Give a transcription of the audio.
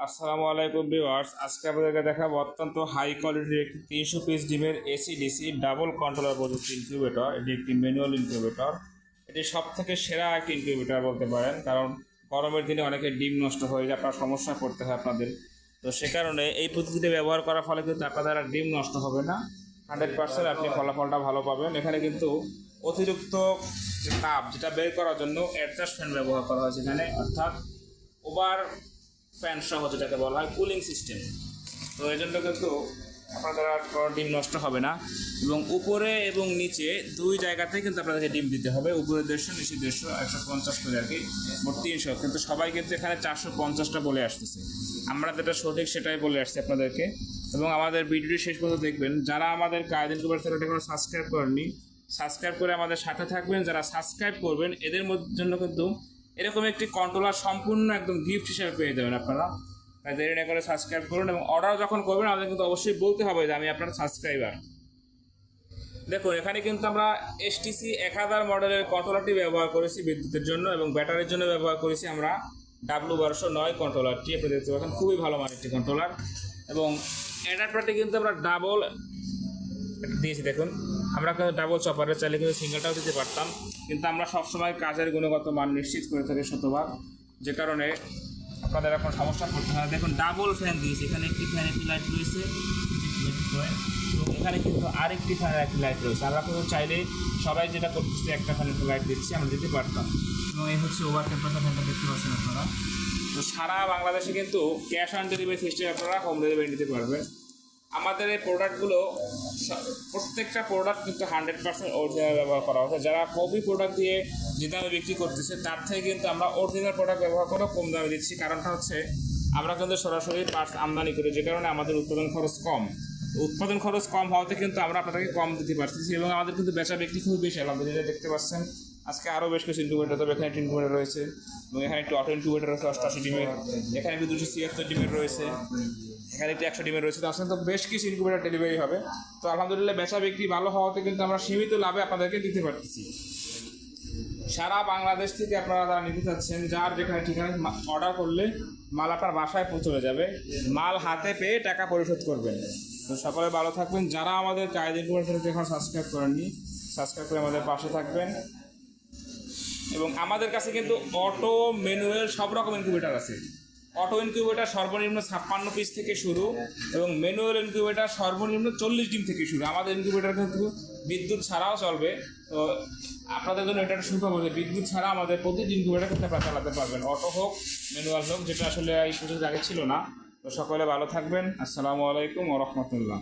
আসসালামু আলাইকুম ভিউয়ার্স, আজকে আপনাদেরকে দেখাবো অত্যন্ত হাই কোয়ালিটির একটি 300 পিস ডিমের এসি ডিসি ডাবল কন্ট্রোলার প্রযুক্তি ইনকিউবেটর। এটি একটি ম্যানুয়াল ইনকিউবেটর। এটি সব থেকে সেরা একটি ইনকিউবেটর বলতে পারেন, কারণ গরমের দিনে অনেকে ডিম নষ্ট হয়ে যায়, আপনার সমস্যা পড়তে হয় আপনাদের। তো সে কারণে এই পদ্ধতিটি ব্যবহার করার ফলে কিন্তু আপনাদের আর ডিম নষ্ট হবে না, 100% আপনি ফলাফলটা ভালো পাবেন। এখানে কিন্তু অতিরিক্ত যে তাপ যেটা বের করার জন্য অ্যাডজাস্ট ফ্যান ব্যবহার করা হয়েছে এখানে, অর্থাৎ ওভার ফ্যান সহ যেটাকে বলা হয় কুলিং সিস্টেম। তো এই জন্য কিন্তু আপনাদের আর কোনো ডিম নষ্ট হবে না। এবং উপরে এবং নিচে দুই জায়গাতেই কিন্তু আপনাদেরকে ডিম দিতে হবে, উপরে 150, নিচে 150, 150 করে আর কি, মোট 300। কিন্তু সবাই কিন্তু এখানে 450টা বলে আসতেছে, আমরা যেটা সঠিক সেটাই বলে আসছি আপনাদেরকে। এবং আমাদের ভিডিওটি শেষ পর্যন্ত দেখবেন। যারা আমাদের কায়েদ ইনকিউবেটর চ্যানেলটি এখনো সাবস্ক্রাইব করেননি, সাবস্ক্রাইব করে আমাদের সাথে থাকবেন। যারা সাবস্ক্রাইব করবেন এদের জন্য কিন্তু এরকম একটি কন্ট্রোলার সম্পূর্ণ একদম গিফট হিসেবে পেয়ে যাবেন আপনারা। তাই দেরি না করে সাবস্ক্রাইব করুন, এবং অর্ডার যখন করবেন আমাদের কিন্তু অবশ্যই বলতে হবে যে আমি আপনার সাবস্ক্রাইবার। দেখুন, এখানে কিন্তু আমরা এসটিসি 1000 মডেলের কন্ট্রোলারটি ব্যবহার করেছি বিদ্যুতের জন্য, এবং ব্যাটারির জন্য ব্যবহার করেছি আমরা W1209 কন্ট্রোলারটি। আপনি দেখতে পাচ্ছেন খুবই ভালো মানের একটি কন্ট্রোলার। এবং অ্যাডাপ্টারটি কিন্তু আমরা ডাবল দিয়েছি। দেখুন, আমরা কিন্তু ডাবল চপারের চাইলে কিন্তু সিঙ্গেলটাও দিতে পারতাম, কিন্তু আমরা সবসময় কাজের গুণগত মান নিশ্চিত করে থাকি শতভাগ, যে কারণে আপনাদের এখন সমস্যা করতে হয়। দেখুন, ডাবল ফ্যান দিয়েছি, এখানে একটি ফ্যান একটি লাইট রয়েছে, এবং এখানে কিন্তু আরেকটি ফ্যানের একটি লাইট রয়েছে। আমরা কিন্তু চাইলে সবাই যেটা করতেছি একটা ফ্যানের লাইট দিচ্ছি, আমরা দিতে পারতাম। এবং এই হচ্ছে ওভার টেম্পারেচার ফ্যানটা দেখতে পাচ্ছেন আপনারা। তো সারা বাংলাদেশে কিন্তু ক্যাশ অন ডেলিভারি সিস্টেম আপনারা হোম ডেলিভারি নিতে পারবেন। আমাদের এই প্রোডাক্টগুলো প্রত্যেকটা প্রোডাক্ট কিন্তু 100% অরিজিনাল ব্যবহার করা হচ্ছে। যারা কপি প্রোডাক্ট দিয়ে যে দামে বিক্রি করতেছে তার থেকে কিন্তু আমরা অরিজিনাল প্রোডাক্ট ব্যবহার করে কম দামে দিচ্ছি। কারণটা হচ্ছে আমরা কিন্তু সরাসরি পার্টস আমদানি করি, যে কারণে আমাদের উৎপাদন খরচ কম। উৎপাদন খরচ কম হওয়াতে কিন্তু আমরা আপনাদেরকে কম দিতে পারতেছি, এবং আমাদের কিন্তু বেচা বিক্রি খুব বেশি। আলহামদুলিল্লাহ দেখতে পাচ্ছেন আজকে আরও বেশ কিছু ইনকিউবেটর, তবে এখানে একটি ইনকিউবেটর রয়েছে, এবং এখানে একটি অটো ইনকিউবেটর রয়েছে 88 ডিমের, এখানে একটি 276 ডিমের রয়েছে, এখানে একটি 100 ডিমের রয়েছে। তো আসলে তো বেশ কিছু ইনকিউবেটর ডেলিভারি হবে। তো আলহামদুলিল্লাহ বেচা বিক্রি ভালো হওয়াতে কিন্তু আমরা সীমিত লাভে আপনাদেরকে দিতে পারতেছি। সারা বাংলাদেশ থেকে আপনারা যারা নিতে চাচ্ছেন, যার যেখানে ঠিকানা অর্ডার করলে মাল আপনার বাসায় পৌঁছে যাবে, মাল হাতে পেয়ে টাকা পরিশোধ করবেন। তো সকলে ভালো থাকবেন। যারা আমাদের কায়েদ ইনকিউবেটর এখন সাবস্ক্রাইব করেননি, সাবস্ক্রাইব করে আমাদের পাশে থাকবেন। এবং আমাদের কাছে কিন্তু অটো ম্যানুয়াল সব রকম ইনকিউবেটর আছে। অটো ইনকিউবেটর সর্বনিম্ন 56 পিস থেকে শুরু, এবং ম্যানুয়াল ইনকিউবেটর সর্বনিম্ন 40 ডিম থেকে শুরু। আমাদের ইনকিউবেটর কিন্তু বিদ্যুৎ ছাড়াও চলবে। তো আপনাদের জন্য এটা সুখবর যে বিদ্যুৎ ছাড়া আমাদের প্রতিটি ইনকিউবেটর কিন্তু আপনারা চালাতে পারবেন, অটো হোক ম্যানুয়াল হোক, যেটা আসলে এই প্রসেস আগে ছিল না। তো সকলে ভালো থাকবেন। আসসালামু আলাইকুম ওয়া রাহমাতুল্লাহ।